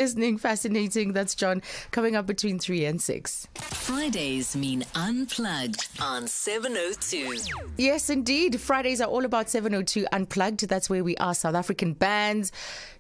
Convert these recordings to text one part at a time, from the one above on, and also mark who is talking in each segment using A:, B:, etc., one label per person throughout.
A: Listening, fascinating. That's John coming up between 3 and 6.
B: Fridays mean Unplugged on 702.
A: Yes, indeed. Fridays are all about 702 Unplugged. That's where we ask South African bands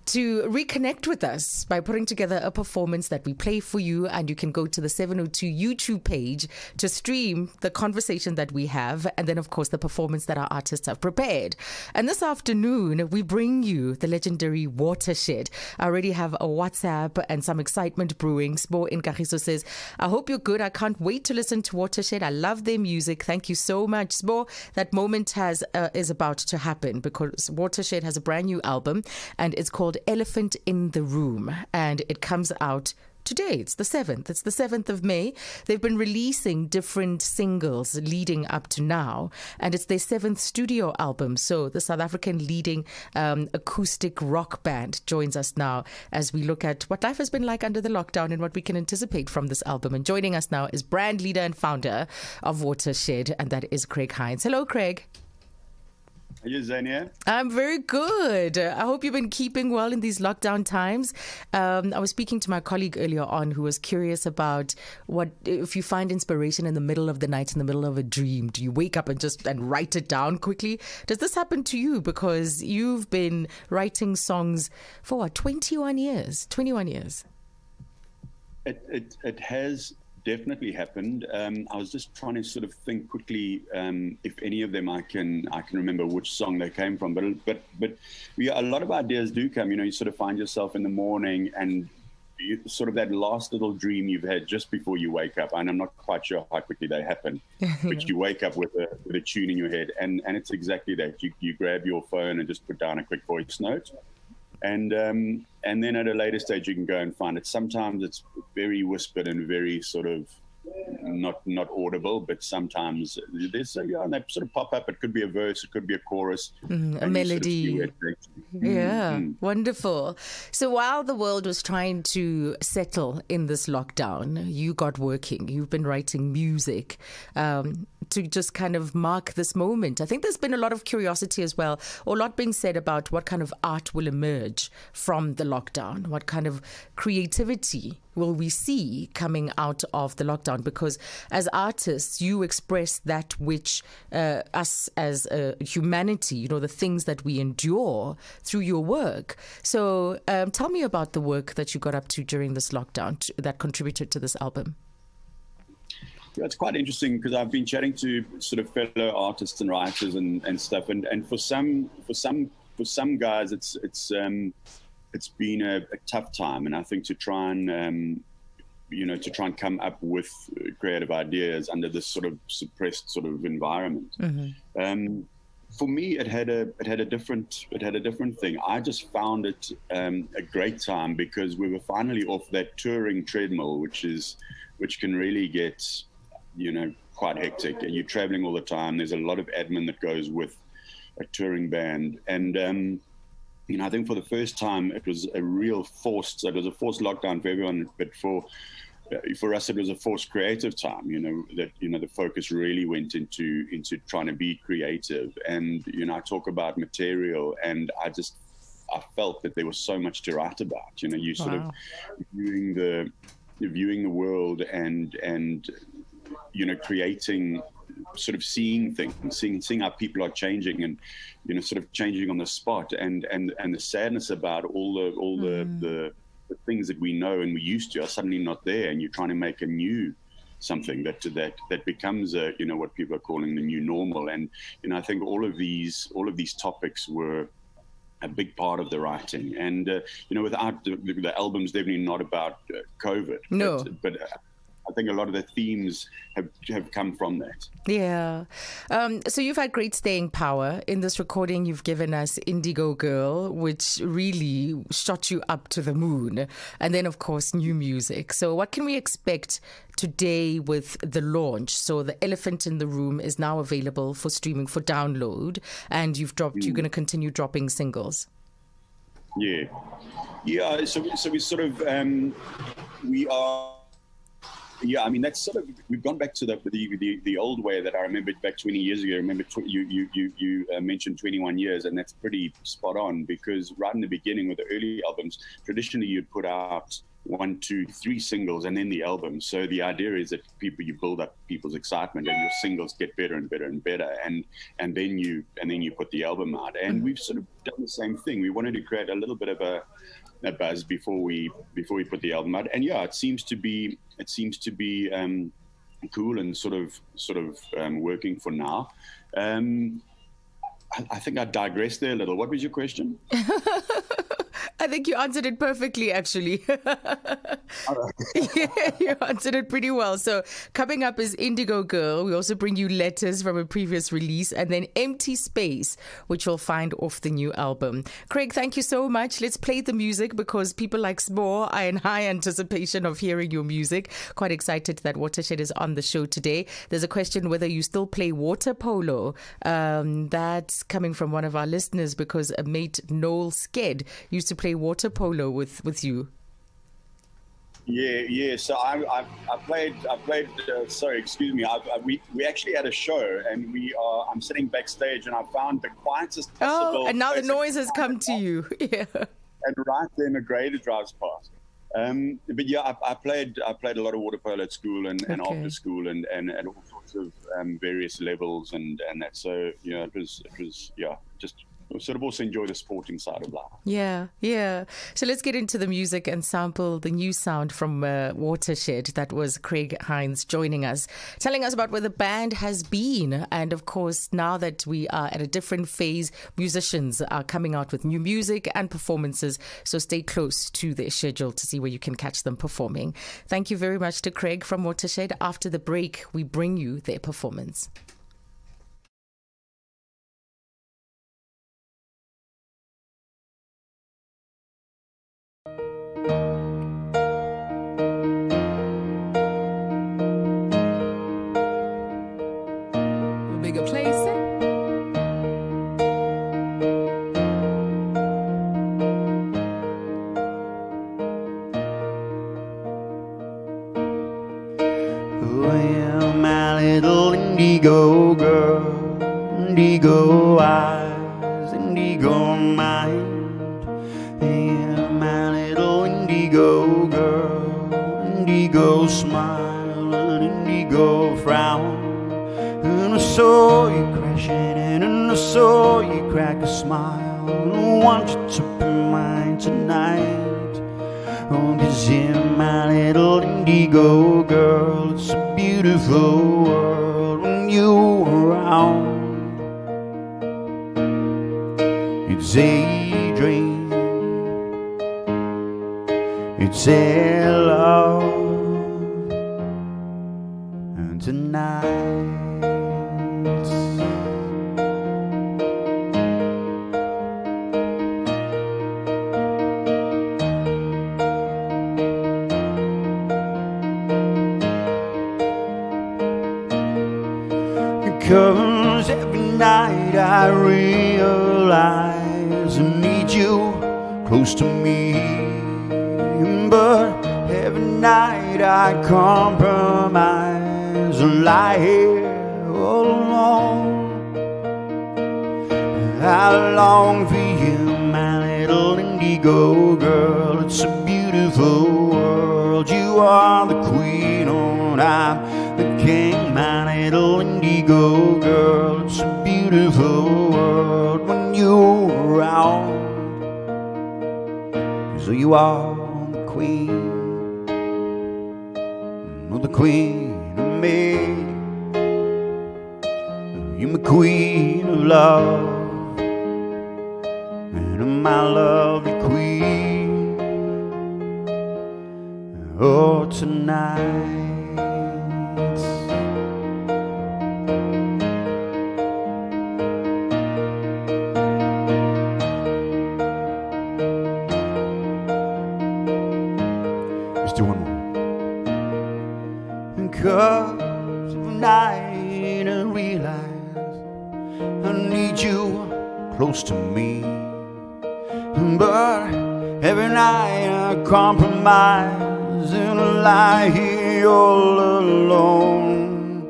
A: to reconnect with us by putting together a performance that we play for you, and you can go to the 702 YouTube page to stream the conversation that we have, and then of course the performance that our artists have prepared. And this afternoon we bring you the legendary Watershed. I already have a WhatsApp and some excitement brewing. Sbo in Kagiso says, I hope you're good. I can't wait to listen to Watershed. I love their music. Thank you so much, Sbo. That moment is about to happen because Watershed has a brand new album and it's called Elephant in the Room, and it comes out today. It's the 7th. It's the 7th of May. They've been releasing different singles leading up to now, and it's their 7th studio album. So the South African leading acoustic rock band joins us now as we look at what life has been like under the lockdown and what we can anticipate from this album. And joining us now is brand leader and founder of Watershed, and that is Craig Hines. Hello, Craig.
C: Are you, Azania?
A: I'm very good. I hope you've been keeping well in these lockdown times. I was speaking to my colleague earlier on who was curious about what if you find inspiration in the middle of the night, in the middle of a dream, do you wake up and write it down quickly? Does this happen to you? Because you've been writing songs for what, 21 years? 21 years.
C: It has definitely happened. I was just trying to sort of think quickly if any of them I can remember which song they came from. But yeah, a lot of ideas do come. You know, you sort of find yourself in the morning and you, sort of that last little dream you've had just before you wake up. And I'm not quite sure how quickly they happen, but you wake up with a tune in your head, and it's exactly that. You grab your phone and just put down a quick voice note. And then at a later stage you can go and find it. Sometimes it's very whispered and very sort of not audible, but sometimes there's and they sort of pop up. It could be a verse, it could be a chorus,
A: a melody. Wonderful. So while the world was trying to settle in this lockdown, you got working. You've been writing music to just kind of mark this moment. I think there's been a lot of curiosity as well, or a lot being said about what kind of art will emerge from the lockdown. What kind of creativity will we see coming out of the lockdown? Because as artists, you express that which us as humanity, you know, the things that we endure through your work. So tell me about the work that you got up to during this lockdown that contributed to this album.
C: Yeah, it's quite interesting because I've been chatting to sort of fellow artists and writers and stuff, and for some guys, it's been a tough time, and I think to try and come up with creative ideas under this sort of suppressed sort of environment. Mm-hmm. For me, it had a different thing. I just found it a great time because we were finally off that touring treadmill, which can really get, you know, quite hectic. You're traveling all the time. There's a lot of admin that goes with a touring band, and you know, I think for the first time it was a forced lockdown for everyone, but for us it was a forced creative time. You know, that, you know, the focus really went into trying to be creative, and you know, I talk about material, and I felt that there was so much to write about. You know, you sort of viewing the world and you know, creating, sort of seeing things, seeing how people are changing, and you know, sort of changing on the spot, and the sadness about all the things that we know and we used to are suddenly not there, and you're trying to make a new something that becomes you know, what people are calling the new normal. And you know, I think all of these topics were a big part of the writing, and you know, without the album's definitely not about COVID.
A: No,
C: but I think a lot of the themes have come from that.
A: Yeah. So you've had great staying power. In this recording, you've given us Indigo Girl, which really shot you up to the moon. And then, of course, new music. So what can we expect today with the launch? So the Elephant in the Room is now available for streaming, for download. And you're going to continue dropping singles.
C: Yeah. So we sort of, we are yeah, I mean, that's sort of, we've gone back to the old way that I remember back 20 years ago. I remember you mentioned 21 years, and that's pretty spot on, because right in the beginning with the early albums, traditionally you'd put out 1, 2, 3 singles and then the album. So the idea is that you build up people's excitement, and your singles get better and better and better, and then you put the album out. And we've sort of done the same thing. We wanted to create a little bit of a buzz before we put the album out. And yeah, it seems to be cool and sort of working for now. I think I digressed there a little. What was your question?
A: I think you answered it perfectly, actually. Yeah, you answered it pretty well. So coming up is Indigo Girl. We also bring you Letters from a previous release, and then Empty Space, which you'll find off the new album. Craig, thank you so much. Let's play the music, because people like S'more are in high anticipation of hearing your music. Quite excited that Watershed is on the show today. There's a question whether you still play water polo. That's coming from one of our listeners, because a mate, Noel Sked, used to play water polo with you.
C: Yeah. So I played. Sorry, excuse me. We actually had a show, and I'm sitting backstage, and I found the quietest possible.
A: Oh, and now the noise has come to you. Yeah.
C: And right then, a grader drives past. But yeah, I played a lot of water polo at school and after school, and at all sorts of various levels, and that. So yeah, it was just sort of also enjoy the sporting side of life.
A: Yeah. So let's get into the music and sample the new sound from Watershed. That was Craig Hines joining us, telling us about where the band has been. And of course, now that we are at a different phase, musicians are coming out with new music and performances. So stay close to their schedule to see where you can catch them performing. Thank you very much to Craig from Watershed. After the break, we bring you their performance. Bigger place.
D: Well, my little indigo girl, indigo eyes, indigo mind. Yeah, my little indigo girl, indigo smile, and indigo frown. And I saw you crashing in, and I saw you crack a smile. I want you to be mine tonight. Oh, 'cause you're my little indigo girl. It's a beautiful world when you're around. It's a dream, it's a love, and tonight because every night I realize I need you close to me, but every night I compromise and lie here all alone. I long for you, my little indigo girl. It's a beautiful world. You are the queen, and I'm the king, my little indigo girl. It's a beautiful world when you're around. So you are the queen, the queen of me. You're my queen of love, and my lovely queen. Oh, tonight let's do one more. Because every night I realize I need you close to me, but every night I compromise and I lie here here all alone.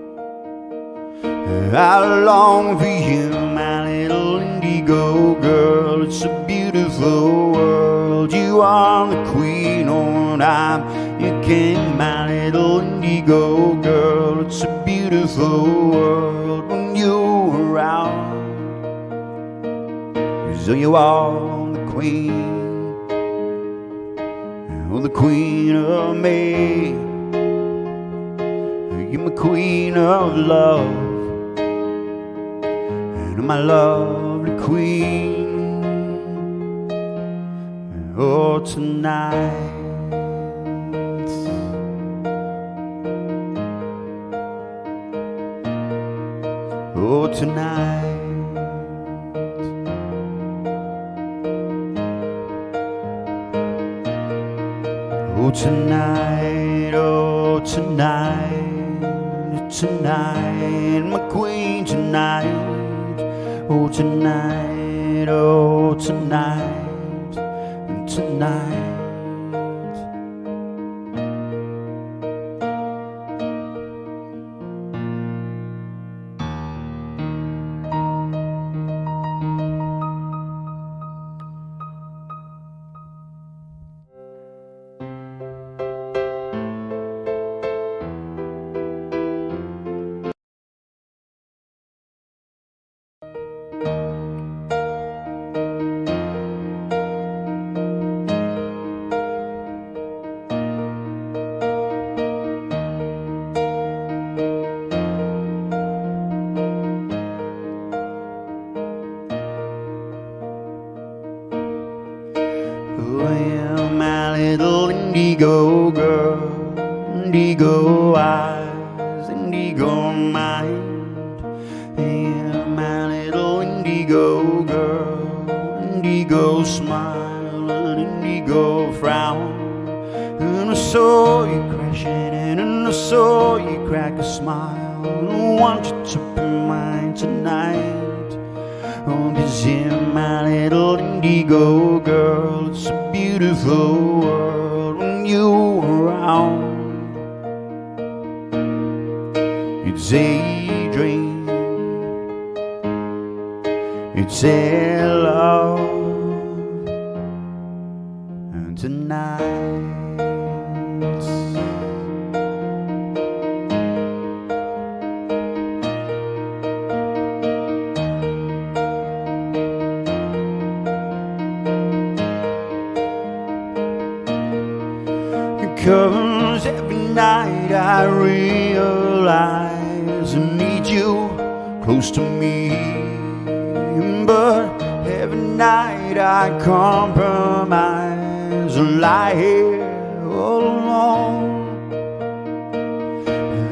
D: I long for you, my little indigo girl. It's a beautiful world. You are the queen, and I'm your king, my little indigo girl. It's a beautiful world when you're around. So you are the queen, oh, the queen of me. You're my queen of love, and my lovely queen. Oh, tonight, oh, tonight. Oh, tonight, oh, tonight, tonight, my queen, tonight. Oh, tonight, oh, tonight, tonight. Indigo girl, indigo eyes, indigo mind. Yeah, my little indigo girl, indigo smile and indigo frown. And I saw you crashing in, and I saw you crack a smile. I want you to be mine tonight. Oh, 'cause you're my little indigo girl. It's a beautiful world when you're around. It's a dream, it's a love, and tonight because every night I realize I need you close to me, but every night I compromise and lie here all alone.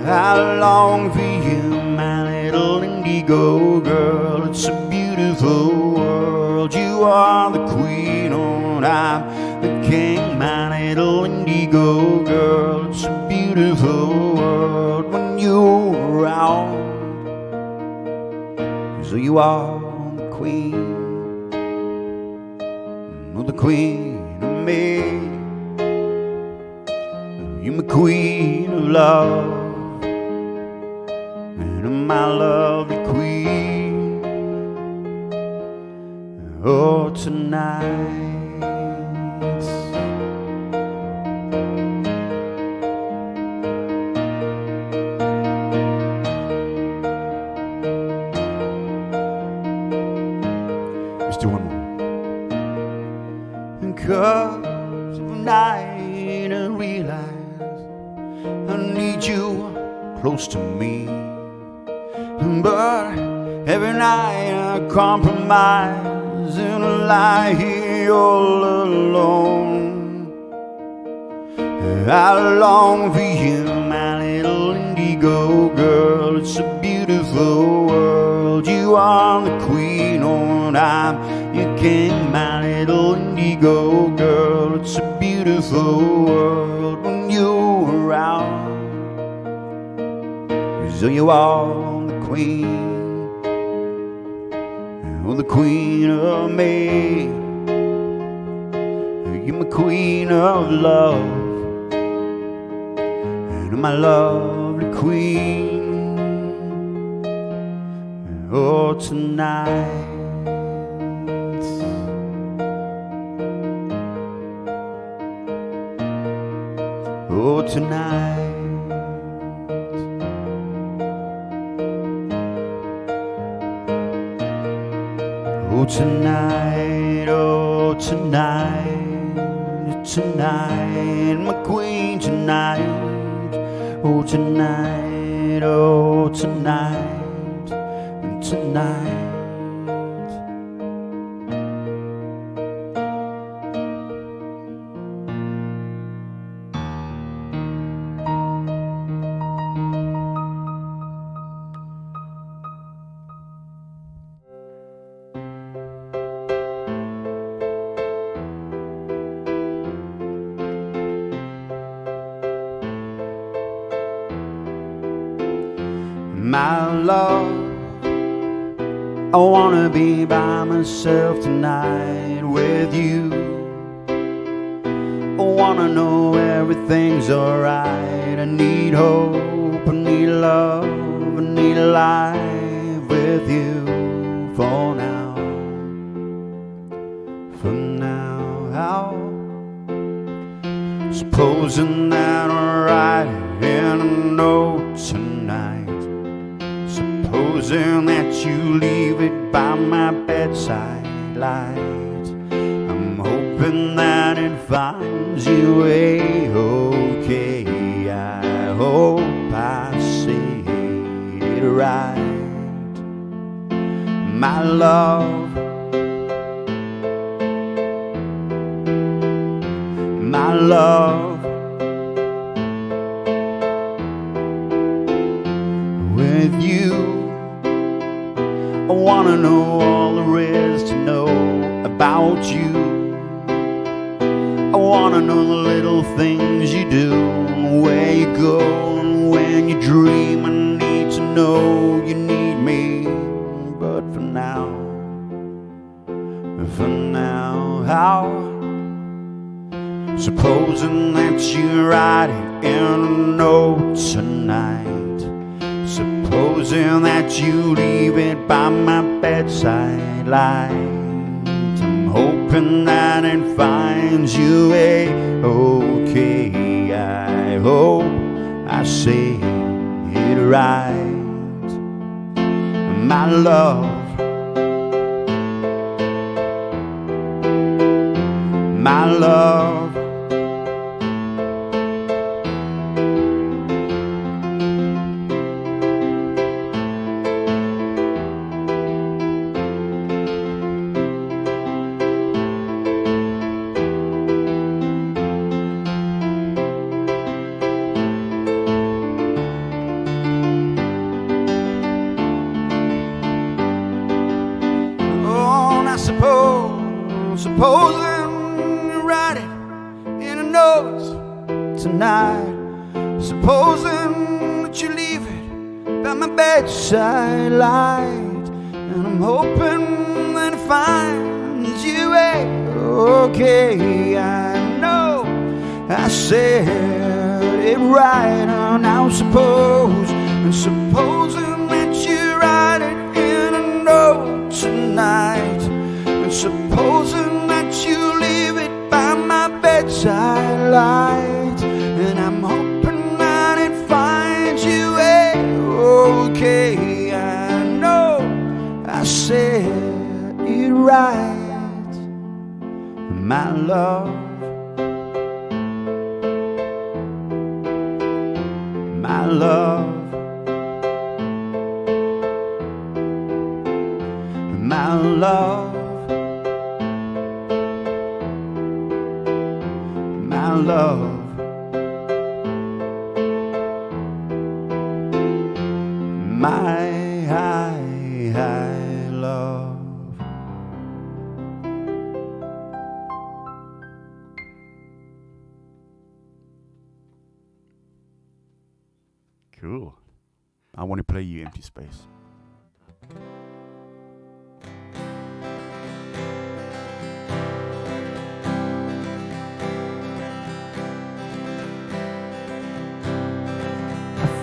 D: I long for you, my little indigo girl. It's a beautiful world. You are the queen and I'm the king, my little indigo girl. It's a beautiful world when you're around. So you are the queen, the queen of me. You're my queen of love, and my lovely queen. Oh, tonight let's do one more. Because of night I realize I need you close to me, but every night I compromise and I lie here all alone. I long for you, my little indigo girl. It's a beautiful world. You are the queen and I'm your king, my little indigo girl. It's a beautiful world when you're around. So you are the queen, oh, the queen of me. You're my queen of love, my lovely queen. Oh, tonight. Oh, tonight. Oh, tonight, oh, tonight, tonight, my queen, tonight. Oh, tonight, oh, tonight, tonight. My love, I wanna be by myself tonight with you. I wanna know everything's alright. I need hope, I need love, I need life with you for now. For now, how? Supposing that I'm right in a note tonight. Supposing that you leave it by my bedside light. I'm hoping that it finds you a-okay. I hope I say it right. My love, my love, with you I wanna know all there is to know about you. I wanna know the little things you do, where you go, and when you dream. I need to know you need me. But for now, how? Supposing that you write it in a note tonight. Supposing that you leave it by my bedside light. I'm hoping that it finds you a-okay. I hope I say it right. My love, my love, supposing you write it in a note tonight. Supposing that you leave it by my bedside light. And I'm hoping that it finds you a-okay. I know I said it right. Now supposing that you write it in a note tonight. And supposing that you leave it by my bedside light. And I'm hoping that it finds you a-okay. I know I said it right. My love, my love, my love, my love, my high love. Cool. I want to play you Empty Space.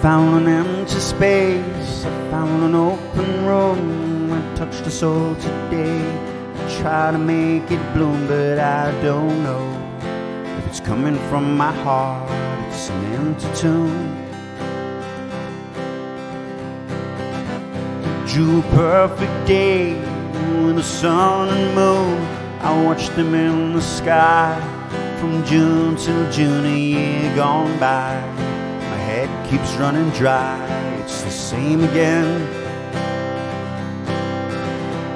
D: found an empty space, I found an open room, I touched the soul today. I try to make it bloom, but I don't know if it's coming from my heart, it's an empty tomb. A perfect day with the sun and moon, I watched them in the sky from June till June, a year gone by. My head keeps running dry, it's the same again.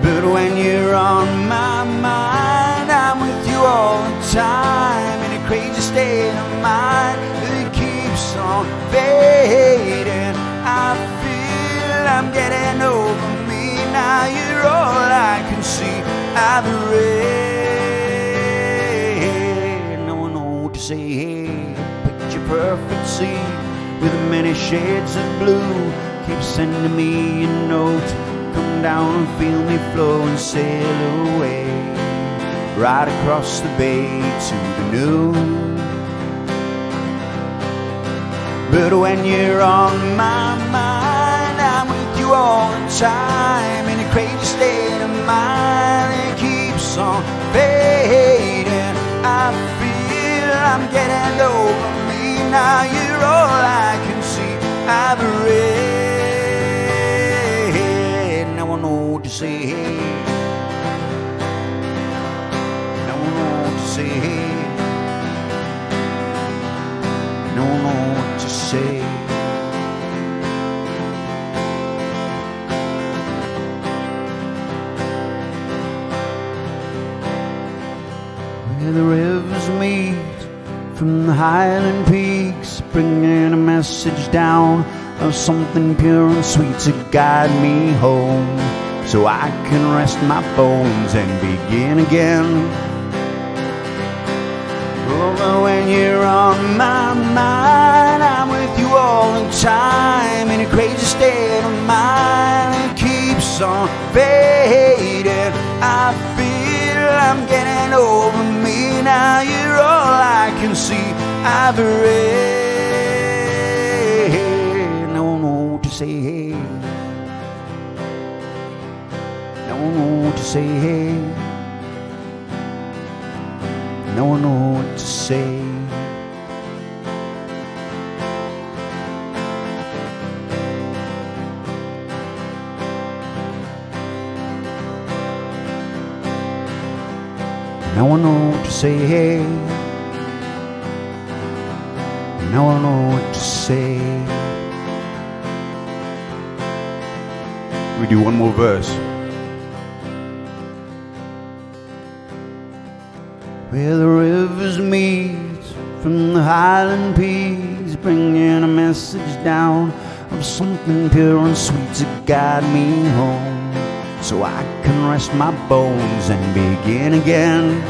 D: But when you're on my mind, I'm with you all the time, in a crazy state of mind that keeps on fading. I feel I'm getting over me, now you're all I can see. I've read, no one know what to say. Hey, picture perfect scene with many shades of blue. Keep sending me a note, come down and feel me flow and sail away, right across the bay to the new. But when you're on my mind, I'm with you all the time, in a crazy state of mind that keeps on fading. I feel I'm getting over me, now you're all I can see. I've read, now I know what to say. Now I know what to say. Now I know what to say. Where the rivers meet from the highland peaks, bringing a message down of something pure and sweet to guide me home, so I can rest my bones and begin again. Oh, but when you're on my mind, I'm with you all the time, in a crazy state of mind that keeps on fading. I feel I'm getting over me, now you're all I can see. I've read, no one know what to say. No one know what to say. No one know what to say. No one know what to say. No one know what to say. We do one more verse. Where the rivers meet from the highland peaks, bringing a message down of something pure and sweet to guide me home, so I can rest my bones and begin again.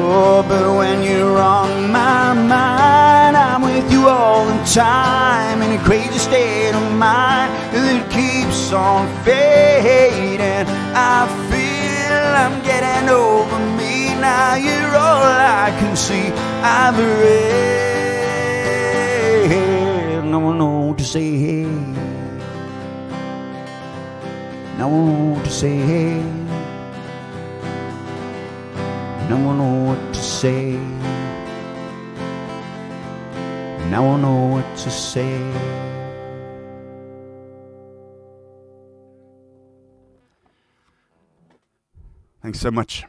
D: Oh, but when you're on my mind, I'm with you all the time, in a crazy state of mind that keeps on fading. I feel I'm getting over me, now you're all I can see. I've read, no one know what to say. No one know what to say. No one know what to say. No one know what to say. Thanks so much.